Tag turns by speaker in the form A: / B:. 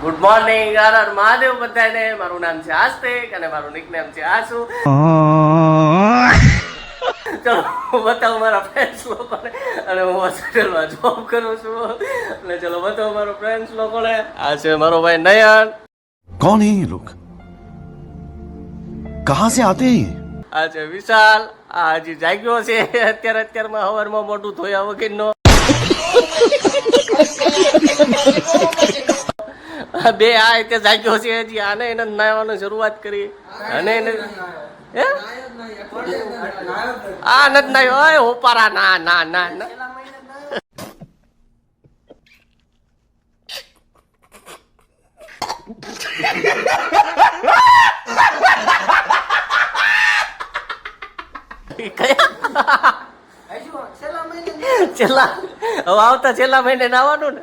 A: Good morning Har Har Mahadev બધાને. મારું નામ છે આસ્તિક અને મારું નિકનેમ છે આસુ. ચલો હું બતાવું મારા ફ્રેન્ડ્સ લોકોને, અને હું હોસ્પિટલમાં જોબ કરું છું. એટલે ચલો બતાવું મારા ફ્રેન્ડ્સ લોકોને. આ છે મારો ભાઈ નયન.
B: कौन है ये लोग कहाँ से आते हैं ये
A: આ છે વિશાલ. આ હજી જાગ્યો છે અત્યારમાં હવારમાં મોઢું ધોયા વગરનો. બે આ રીતે જાગ્યો છે હજી. આને એને નાહવાની શરૂઆત કરી અને એને હે આ નથી નાયો. ઓય હોપારા ના ના ના ના. છેલ્લા હવે આવતા છેલ્લા મહિને નાવાનું ને.